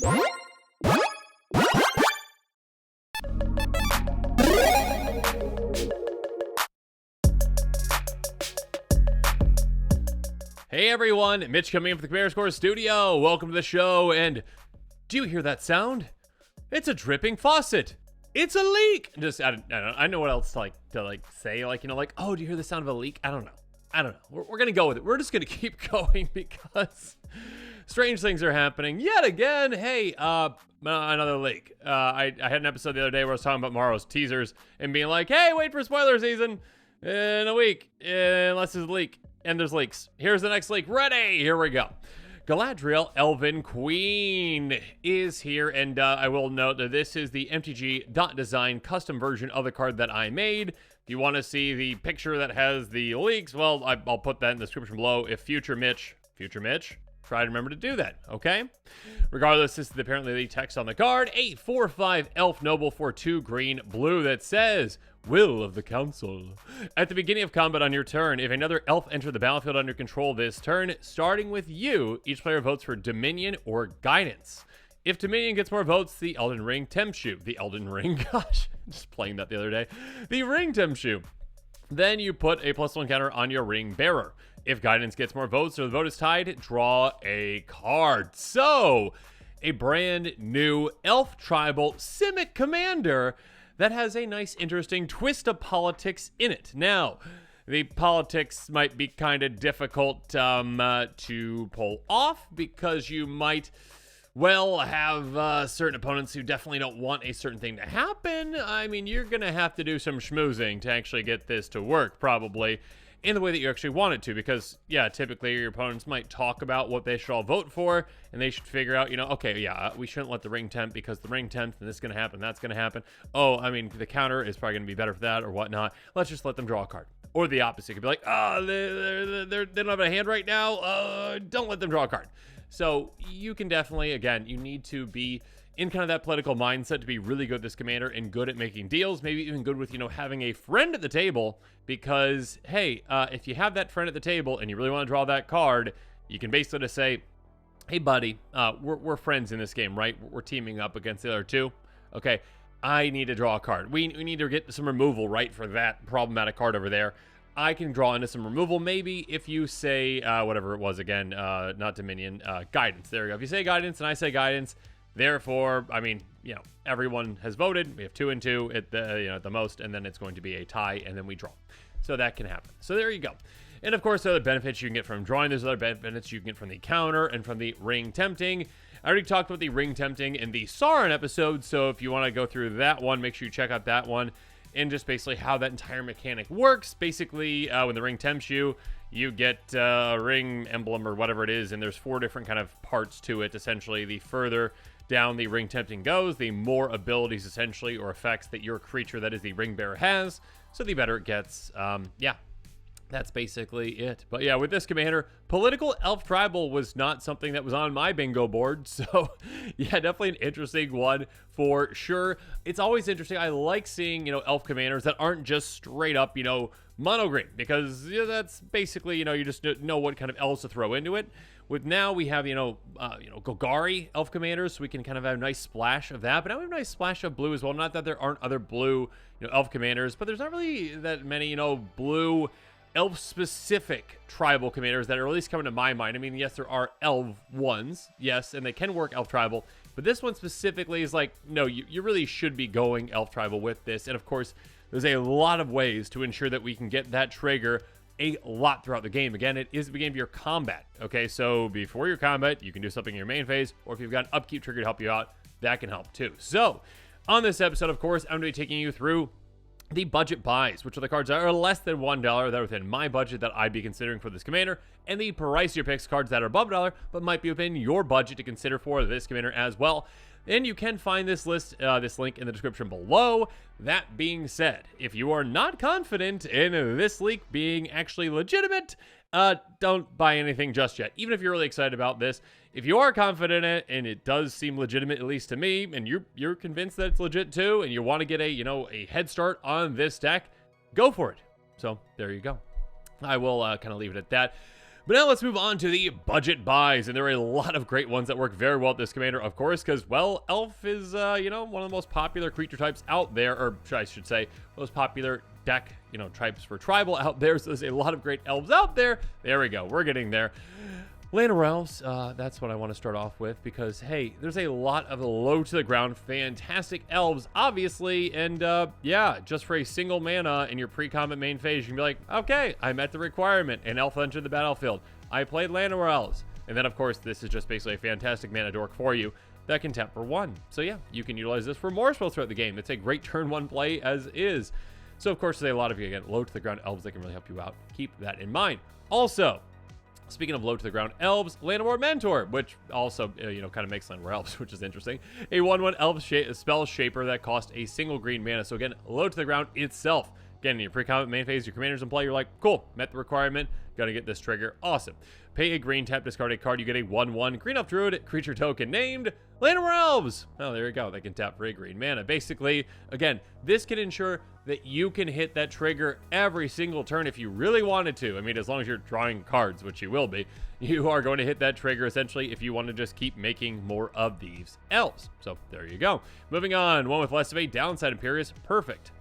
Hey everyone, Mitch coming in from the Commander Score Studio. Welcome to the show, and do you hear that sound? It's a dripping faucet. It's a leak. Just I don't know. I know what else to say. Oh, do you hear the sound of a leak? I don't know. We're gonna go with it. We're just gonna keep going because strange things are happening yet again. Hey, another leak. I had an episode the other day where I was talking about Morrow's teasers and being like, hey, wait for spoiler season in a week, unless there's a leak. And there's leaks. Here's the next leak. Ready? Here we go. Galadriel ElvenQueen is here, and I will note that this is the MTG.design custom version of the card that I made. If you want to see the picture that has the leaks, well, I'll put that in the description below. If future Mitch, try to remember to do that, okay? Regardless, this is apparently the text on the card. A 4/5 elf noble for 2 green blue that says, Will of the Council. At the beginning of combat on your turn, if another elf entered the battlefield under control this turn, starting with you, each player votes for Dominion or Guidance. If Dominion gets more votes, the Elden Ring tempts you. The Elden Ring, gosh, just playing that the other day. The Ring tempts you. Then you put a +1 counter on your Ring Bearer. If Guidance gets more votes or the vote is tied, draw a card. So, a brand new Elf Tribal Simic Commander that has a nice, interesting twist of politics in it. Now, the politics might be kind of difficult to pull off because you might, well, have certain opponents who definitely don't want a certain thing to happen. I mean, you're going to have to do some schmoozing to actually get this to work, probably, in the way that you actually want it to, because, yeah, typically your opponents might talk about what they should all vote for, and they should figure out, okay, yeah, we shouldn't let the ring tempt because the ring tempts, and this is going to happen, that's going to happen. Oh, I mean, the counter is probably going to be better for that or whatnot. Let's just let them draw a card. Or the opposite. It could be like, they don't have a hand right now. Don't let them draw a card. So you can definitely, again, you need to be in kind of that political mindset to be really good at this commander and good at making deals, maybe even good with, having a friend at the table, because, hey, if you have that friend at the table and you really want to draw that card, you can basically just say, hey, buddy, we're friends in this game, right? We're teaming up against the other two. Okay, I need to draw a card. We need to get some removal, right, for that problematic card over there. I can draw into some removal, maybe, if you say, whatever it was again, not Dominion, Guidance. There we go. If you say Guidance and I say Guidance, therefore, I mean, everyone has voted. We have 2 and 2 at the, at the most, and then it's going to be a tie, and then we draw. So that can happen. So there you go. And of course, there are other benefits you can get from drawing. There's other benefits you can get from the counter and from the ring tempting. I already talked about the ring tempting in the Sauron episode, so if you want to go through that one, make sure you check out that one and just basically how that entire mechanic works. Basically, when the ring tempts you, you get a ring emblem or whatever it is, and there's 4 different kind of parts to it. Essentially, the further down the ring tempting goes, the more abilities essentially or effects that your creature that is the ring bearer has, so the better it gets. Yeah, that's basically it. But yeah, with this commander, political elf tribal was not something that was on my bingo board, so yeah, definitely an interesting one for sure. It's always interesting. I like seeing, elf commanders that aren't just straight up, mono green, because that's basically, you just know what kind of elves to throw into it. With now we have, Golgari elf commanders, so we can kind of have a nice splash of that. But now we have a nice splash of blue as well. Not that there aren't other blue, elf commanders, but there's not really that many, blue elf-specific tribal commanders that are at least coming to my mind. I mean, yes, there are elf ones, yes, and they can work elf tribal, but this one specifically is like, no, you really should be going elf tribal with this. And of course, there's a lot of ways to ensure that we can get that trigger a lot throughout the game. Again, it is the beginning of your combat, okay? So before your combat, you can do something in your main phase, or if you've got an upkeep trigger to help you out, that can help too. So on this episode, of course, I'm going to be taking you through the budget buys, which are the cards that are less than $1 that are within my budget that I'd be considering for this commander, and the pricier picks cards that are above $1 but might be within your budget to consider for this commander as well. And you can find this list, this link in the description below. That being said, if you are not confident in this leak being actually legitimate, don't buy anything just yet. Even if you're really excited about this, if you are confident in it and it does seem legitimate, at least to me, and you're convinced that it's legit too, and you want to get a head start on this deck, go for it. So there you go. I will kind of leave it at that. But now let's move on to the budget buys, and there are a lot of great ones that work very well with this commander, of course, because, well, Elf is, you know, one of the most popular creature types out there, or I should say, most popular deck, you know, types for tribal out there, so there's a lot of great Elves out there. There we go, we're getting there. Land of Elves, that's what I want to start off with, because, hey, there's a lot of low-to-the-ground, fantastic Elves, obviously, and, yeah, just for a single mana in your pre-combat main phase, you can be like, okay, I met the requirement, and Elf entered the battlefield. I played Land of Elves. And then, of course, this is just basically a fantastic mana dork for you that can tap for 1. So, yeah, you can utilize this for more spells throughout the game. It's a great turn 1 play as is. So, of course, there's a lot of, again, low-to-the-ground Elves that can really help you out. Keep that in mind. Also, speaking of low-to-the-ground Elves, Llanowar Mentor, which also, you know, kind of makes Llanowar Elves, which is interesting. A 1/1 Elf spell shaper that costs a single green mana. So, again, low-to-the-ground itself. Again, in your pre-combat main phase, your commander's in play, you're like, cool, met the requirement, gonna get this trigger, awesome. Pay a green, tap, discard a card, you get a 1/1 green elf druid creature token named Llanowar Elves. Oh, there you go, they can tap for a green mana. Basically, again, this can ensure that you can hit that trigger every single turn if you really wanted to. I mean, as long as you're drawing cards, which you will be, you are going to hit that trigger essentially if you want to just keep making more of these elves. So there you go. Moving on, one with less of a downside Imperious, perfect.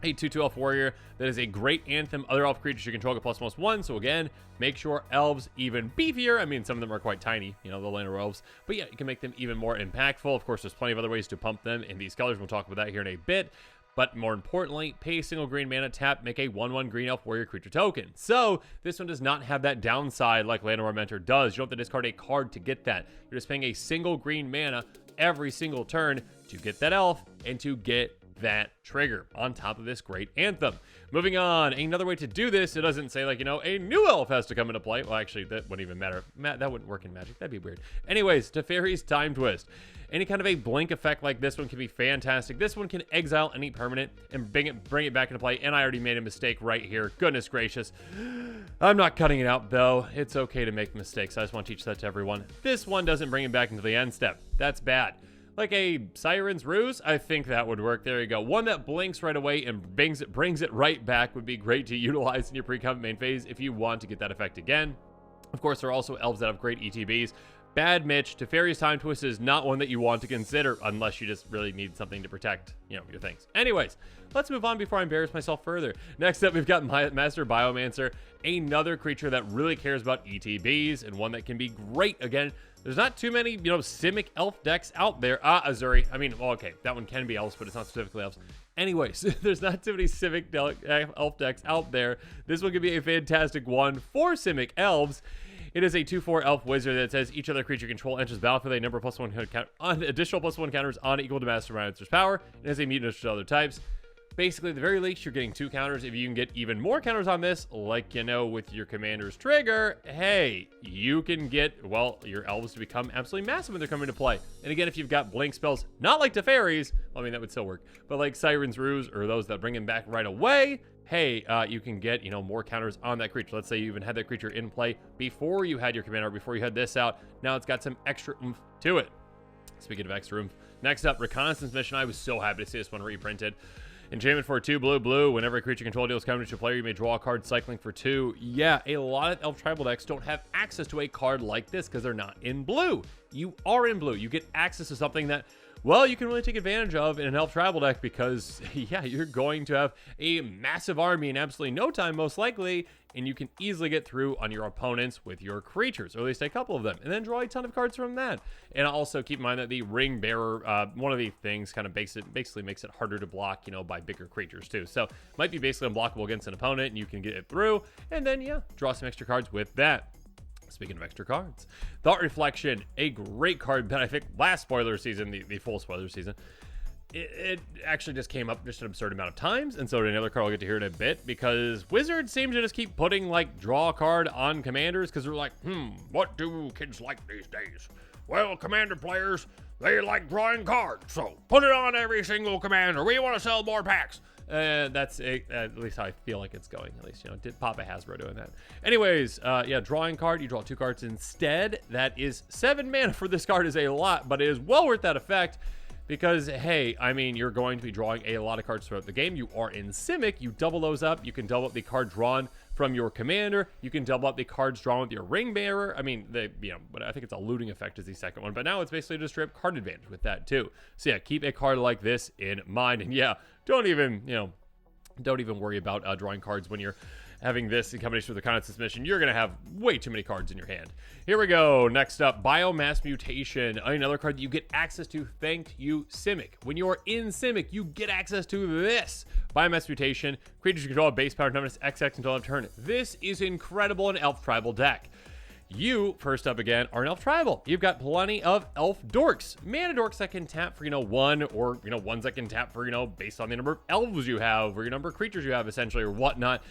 A 2/2 elf warrior that is a great anthem. Other elf creatures you control get +1/+1. So again, make sure elves even beefier. I mean, some of them are quite tiny, you know, the Llanowar elves. But yeah, you can make them even more impactful. Of course, there's plenty of other ways to pump them in these colors. We'll talk about that here in a bit. But more importantly, pay a single green mana, tap, make a 1/1 green elf warrior creature token. So this one does not have that downside like Llanowar Mentor does. You don't have to discard a card to get that. You're just paying a single green mana every single turn to get that elf and to get that trigger on top of this great anthem. Moving on, another way to do this, it doesn't say, like, you know, a new elf has to come into play. Well, actually, that wouldn't even matter. That wouldn't work in Magic. That'd be weird. Anyways, Teferi's Time Twist. Any kind of a blink effect like this one can be fantastic. This one can exile any permanent and bring it back into play. And I already made a mistake right here. Goodness gracious. I'm not cutting it out, though. It's okay to make mistakes. I just want to teach that to everyone. This one doesn't bring it back into the end step. That's bad. Like a Siren's Ruse, I think that would work. There you go. One that blinks right away and brings it right back would be great to utilize in your pre-combat main phase if you want to get that effect again. Of course, there are also elves that have great ETBs. Bad Mitch, Teferi's Time Twist is not one that you want to consider unless you just really need something to protect, you know, your things. Anyways, let's move on before I embarrass myself further. Next up, we've got Master Biomancer, another creature that really cares about ETBs and one that can be great again. There's not too many, you know, Simic elf decks out there. Azuri. I mean, well, okay, that one can be elves, but it's not specifically elves. Anyways, there's not too many Simic elf decks out there. This one could be a fantastic one for Simic elves. It is a 2/4 elf wizard that says each other creature control enters battlefield a number +1 counter on additional +1 counters on equal to Master Biomancer's power. It has a mutant to other types. Basically, at the very least, you're getting 2 counters. If you can get even more counters on this, like, you know, with your commander's trigger, hey, you can get, well, your elves to become absolutely massive when they're coming to play. And again, if you've got blink spells, not like Teferi's, well, I mean, that would still work, but like Siren's Ruse or those that bring him back right away, hey, you can get, you know, more counters on that creature. Let's say you even had that creature in play before you had your commander, before you had this out. Now it's got some extra oomph to it. Speaking of extra oomph, next up, Reconnaissance Mission. I was so happy to see this one reprinted. Enchantment for 2/2. Whenever a creature control deals counter to a player, you may draw a card cycling for 2. Yeah, a lot of elf tribal decks don't have access to a card like this because they're not in blue. You are in blue. You get access to something that, well, you can really take advantage of in an elf tribal deck because, yeah, you're going to have a massive army in absolutely no time, most likely, and you can easily get through on your opponents with your creatures, or at least a couple of them, and then draw a ton of cards from that. And also keep in mind that the Ring Bearer, one of the things kind of basically makes it harder to block, you know, by bigger creatures too. So might be basically unblockable against an opponent, and you can get it through, and then, yeah, draw some extra cards with that. Speaking of extra cards, Thought Reflection, a great card that I think last spoiler season, the full spoiler season, it actually just came up just an absurd amount of times, and so did another card I'll get to hear in a bit, because Wizards seem to just keep putting, like, draw a card on commanders, because they're like, what do kids like these days? Well, commander players, they like drawing cards, so put it on every single commander. We want to sell more packs. That's at least how I feel like it's going. At least, you know, did Papa Hasbro doing that. Anyways, yeah, drawing card. You draw 2 cards instead. That is 7 mana for this card is a lot, but it is well worth that effect because, hey, I mean, you're going to be drawing a lot of cards throughout the game. You are in Simic. You double those up. You can double up the card drawn from your commander. You can double up the cards drawn with your ring bearer. I mean, but I think it's a looting effect is the second one, but now it's basically just straight card advantage with that too. So yeah, keep a card like this in mind, and yeah, don't even worry about drawing cards when you're having this in combination with the Contest Mission. You're going to have way too many cards in your hand. Here we go. Next up, Biomass Mutation. Another card that you get access to. Thank you, Simic. When you're in Simic, you get access to this. Biomass Mutation. Creatures you control have base power numbers XX until end of turn. This is incredible in Elf Tribal deck. You, first up again, are an Elf Tribal. You've got plenty of Elf Dorks. Mana Dorks that can tap for, one, or, ones that can tap for, based on the number of Elves you have, or your number of creatures you have, essentially, or whatnot.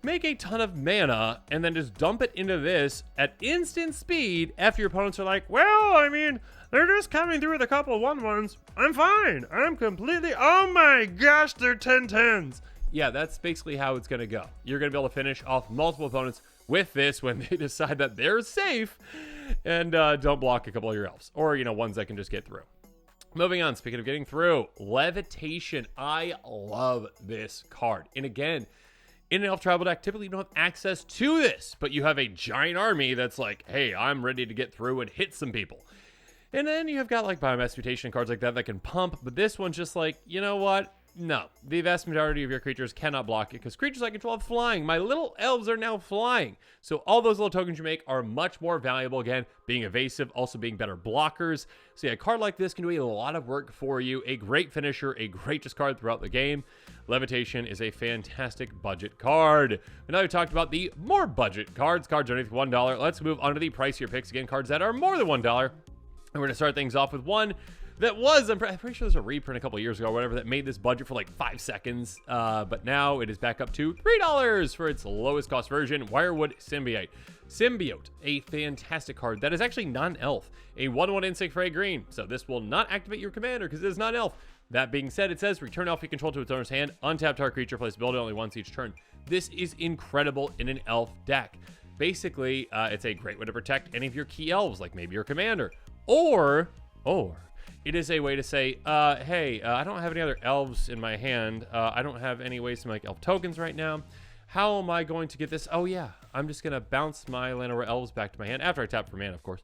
Make a ton of mana, and then just dump it into this at instant speed after your opponents are like, well, I mean, they're just coming through with a couple 1/1s. I'm fine. I'm completely, oh my gosh, they're 10/10s. Yeah, that's basically how it's going to go. You're going to be able to finish off multiple opponents with this when they decide that they're safe and don't block a couple of your elves, or, ones that can just get through. Moving on, speaking of getting through, Levitation. I love this card. And again, in an Elf Tribal deck, typically you don't have access to this, but you have a giant army that's like, hey, I'm ready to get through and hit some people. And then you have got like Biomass Mutation cards like that can pump, but this one's just like, you know what? No, the vast majority of your creatures cannot block it because creatures I control have flying. My little elves are now flying. So all those little tokens you make are much more valuable, again, being evasive, also being better blockers. So yeah, a card like this can do a lot of work for you. A great finisher, a great discard throughout the game. Levitation is a fantastic budget card. And now we talked about the more budget cards underneath $1. Let's move on to the pricier picks. Again, cards that are more than $1. And we're going to start things off with one that was, I'm pretty sure there's a reprint a couple years ago or whatever that made this budget for like 5 seconds. But now it is back up to $3 for its lowest cost version, Wirewood Symbiote. Symbiote, a fantastic card that is actually non-elf. A 1/1 insect for a green. So this will not activate your commander because it is non-elf. That being said, it says return elf you control to its owner's hand, untap target creature, place ability only once each turn. This is incredible in an elf deck. Basically, it's a great way to protect any of your key elves, like maybe your commander. Or it is a way to say, hey, I don't have any other elves in my hand. I don't have any ways to make elf tokens right now. How am I going to get this? Oh yeah, I'm just gonna bounce my Llanowar Elves back to my hand after I tap for mana, of course.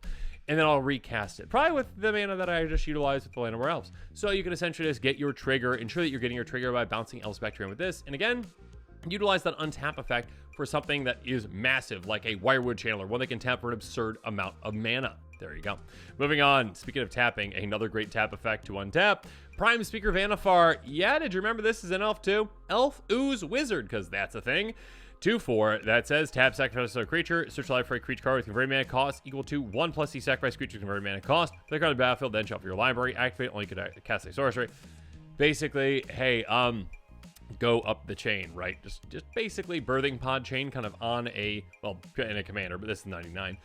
And then I'll recast it, probably with the mana that I just utilized with the Llanowar Elves. So you can essentially just get your trigger, ensure that you're getting your trigger by bouncing elves back to your hand with this. And again, utilize that untap effect for something that is massive, like a Wirewood Channeler, one that can tap for an absurd amount of mana. There you go. Moving on, speaking of tapping, another great tap effect to untap. Prime Speaker Vanifar. Yeah, did you remember this is an elf too? Elf Ooze Wizard, because that's a thing. 2/4 that says tap sacrifice a creature, search life for a creature card with converted mana cost equal to 1+ the sacrifice creature's converted mana cost. Play a card on the battlefield, then shuffle your library. Activate, only you could cast a sorcery. Basically, hey, go up the chain, right? Just basically birthing pod chain kind of on a, well, in a commander, but this is 99.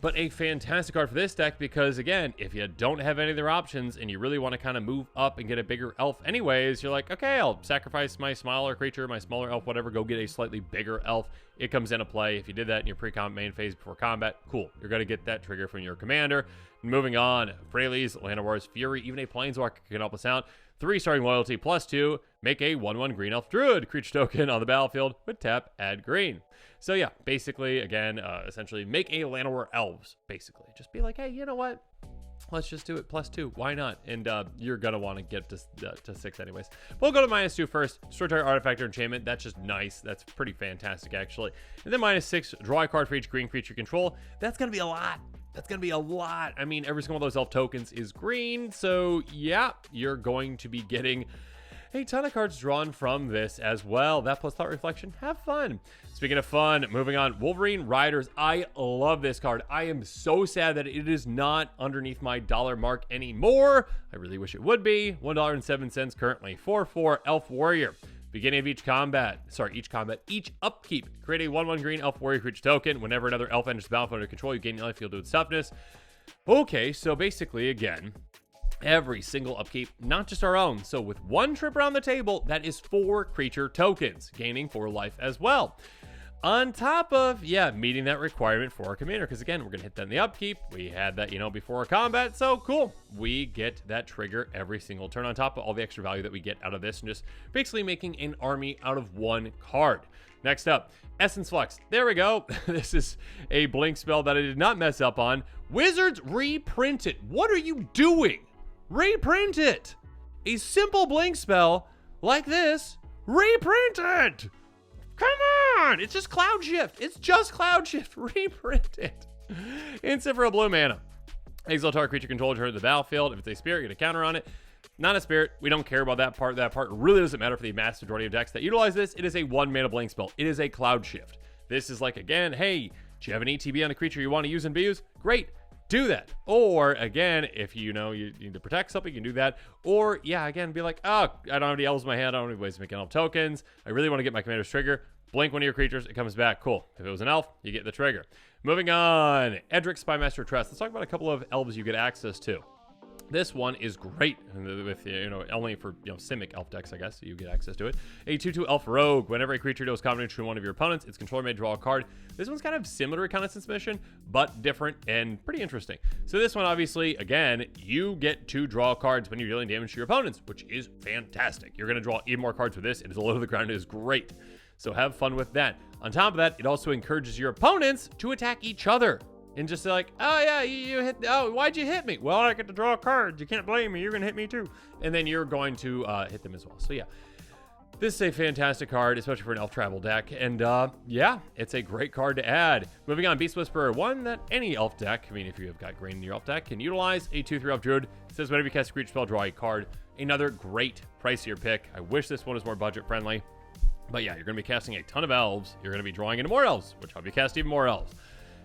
But a fantastic card for this deck because, again, if you don't have any other options and you really want to kind of move up and get a bigger elf anyways, you're like, okay, I'll sacrifice my smaller creature, my smaller elf, whatever, go get a slightly bigger elf. It comes into play. If you did that in your pre-combat main phase before combat, cool. You're going to get that trigger from your commander. Moving on, Freyalise, Llanowar's Fury, even a Planeswalker can help us out. 3 starting loyalty +2, make a 1/1 green elf druid creature token on the battlefield with tap, add green. So yeah, basically, again, essentially make a Llanowar Elves, basically. Just be like, hey, you know what? Let's just do it +2. Why not? And you're going to want to get to 6 anyways. We'll go to -2 first. Destroy target artifact or enchantment. That's just nice. That's pretty fantastic, actually. And then -6, draw a card for each green creature you control. That's going to be a lot. That's going to be a lot. I mean, every single one of those elf tokens is green. So yeah, you're going to be getting a ton of cards drawn from this as well. That plus Thought Reflection. Have fun. Speaking of fun, moving on. Wolverine Riders. I love this card. I am so sad that it is not underneath my dollar mark anymore. I really wish it would be. $1.07 currently. 4/4 Elf Warrior. Beginning of each upkeep, create a 1/1 green elf warrior creature token. Whenever another elf enters the battlefield under control, you gain life field to its toughness. Okay, so basically, again, every single upkeep, not just our own. So with one trip around the table, that is 4 creature tokens, gaining 4 life as well. On top of, yeah, meeting that requirement for our commander. Because again, we're going to hit that in the upkeep. We had that, before combat. So cool. We get that trigger every single turn on top of all the extra value that we get out of this. And just basically making an army out of one card. Next up, Essence Flux. There we go. This is a blink spell that I did not mess up on. Wizards, reprint it. What are you doing? Reprint it. A simple blink spell like this. Reprint it. Come on! It's just Cloud Shift. It's just Cloud Shift. Reprint it. Instant for a blue mana. Exile target creature controller turn to the battlefield. If it's a spirit, you get a counter on it. Not a spirit. We don't care about that part. That part really doesn't matter for the mass majority of decks that utilize this. It is a 1 mana blink spell. It is a Cloud Shift. This is like, again, hey, do you have an ETB on a creature you want to use and abuse? Great. Do that. Or again, if you need to protect something, you can do that. Or yeah, again, be like, oh, I don't have any elves in my hand. I don't have ways to make elf tokens. I really want to get my commander's trigger. Blink one of your creatures, it comes back. Cool. If it was an elf, you get the trigger. Moving on, Edric Spymaster Trust. Let's talk about a couple of elves you get access to. This one is great with, only for, Simic elf decks, I guess. You get access to it. A 2/2 elf rogue. Whenever a creature deals combination to one of your opponents, its controller may draw a card. This one's kind of similar to Reconnaissance Mission, but different and pretty interesting. So this one, obviously, again, you get to draw cards when you're dealing damage to your opponents, which is fantastic. You're going to draw even more cards with this. It is a low to the ground. It is great. So have fun with that. On top of that, it also encourages your opponents to attack each other. And just like, oh yeah, you hit, oh, why'd you hit me? Well, I get to draw cards. You can't blame me. You're going to hit me too. And then you're going to hit them as well. So yeah, this is a fantastic card, especially for an elf tribal deck. And yeah, it's a great card to add. Moving on, Beast Whisperer, one that any elf deck, I mean, if you have got green in your elf deck, can utilize. A 2/3 elf druid. It says whenever you cast a creature spell, draw a card. Another great pricier pick. I wish this one was more budget friendly. But yeah, you're going to be casting a ton of elves. You're going to be drawing into more elves, which help you cast even more elves.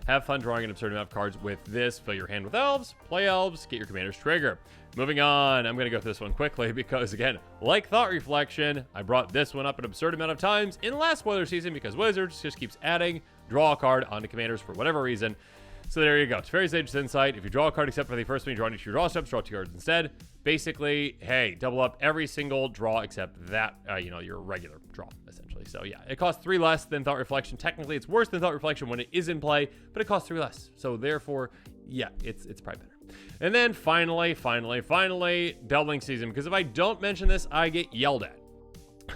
Have fun drawing an absurd amount of cards with this. Fill your hand with elves, play elves, get your commander's trigger. Moving on, I'm going to go through this one quickly because, again, like Thought Reflection, I brought this one up an absurd amount of times in last spoiler season because Wizards just keeps adding draw a card onto commanders for whatever reason. So there you go. Teferi's Aegis Insight. If you draw a card except for the first one you draw into your draw steps, draw 2 cards instead. Basically, hey, double up every single draw except that, your regular draw, essentially. So yeah, it costs 3 less than Thought Reflection. Technically, it's worse than Thought Reflection when it is in play, but it costs 3 less. So therefore, yeah, it's probably better. And then finally, Delving Season. Because if I don't mention this, I get yelled at.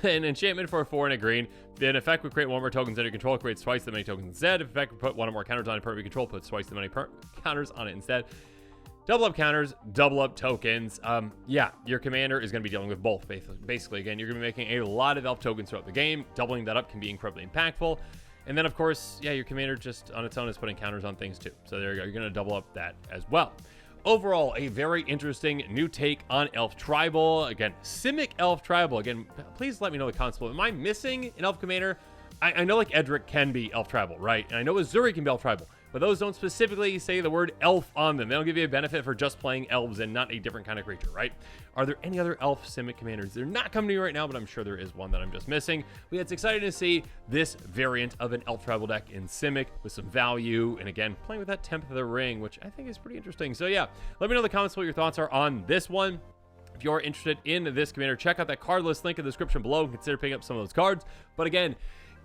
An enchantment for a 4 and a green. The effect would create 1 more tokens under your control, creates twice the many tokens instead. If effect would put 1 or more counters on a permanent you control, puts twice the many counters on it instead. Double up counters, double up tokens. Yeah, your commander is going to be dealing with both. Basically, again, you're going to be making a lot of elf tokens throughout the game. Doubling that up can be incredibly impactful. And then, of course, yeah, your commander just on its own is putting counters on things too. So there you go. You're going to double up that as well. Overall, a very interesting new take on Elf Tribal. Again, Simic Elf Tribal. Again, please let me know the concept. Am I missing an Elf Commander? I know like Edric can be Elf Tribal, right? And I know Azuri can be Elf Tribal, but those don't specifically say the word elf on them. They don't give you a benefit for just playing elves and not a different kind of creature, right? Are there any other Elf Simic commanders? They're not coming to me right now, but I'm sure there is one that I'm just missing. It's exciting to see this variant of an Elf Tribal deck in Simic with some value. And again, playing with that Temp of the Ring, which I think is pretty interesting. So yeah, let me know in the comments what your thoughts are on this one. If you're interested in this commander, check out that card list link in the description below and consider picking up some of those cards. But again,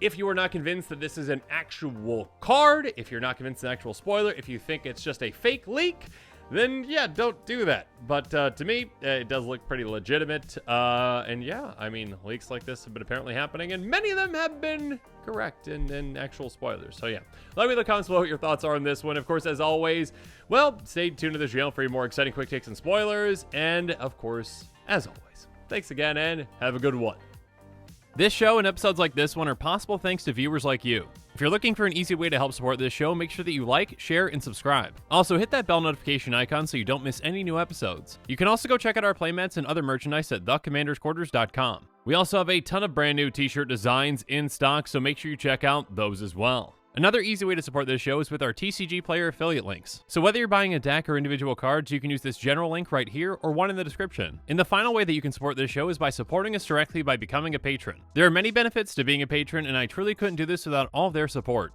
if you are not convinced that this is an actual card, if you're not convinced it's an actual spoiler, if you think it's just a fake leak, then yeah, don't do that. But to me, it does look pretty legitimate. And yeah, I mean, leaks like this have been apparently happening, and many of them have been correct in actual spoilers. So yeah, let me know in the comments below what your thoughts are on this one. Of course, as always, well, stay tuned to the channel for your more exciting quick takes and spoilers. And of course, as always, thanks again and have a good one. This show and episodes like this one are possible thanks to viewers like you. If you're looking for an easy way to help support this show, make sure that you like, share, and subscribe. Also, hit that bell notification icon so you don't miss any new episodes. You can also go check out our playmats and other merchandise at thecommandersquarters.com. We also have a ton of brand new t-shirt designs in stock, so make sure you check out those as well. Another easy way to support this show is with our TCG Player affiliate links. So whether you're buying a deck or individual cards, you can use this general link right here or one in the description. And the final way that you can support this show is by supporting us directly by becoming a patron. There are many benefits to being a patron, and I truly couldn't do this without all of their support.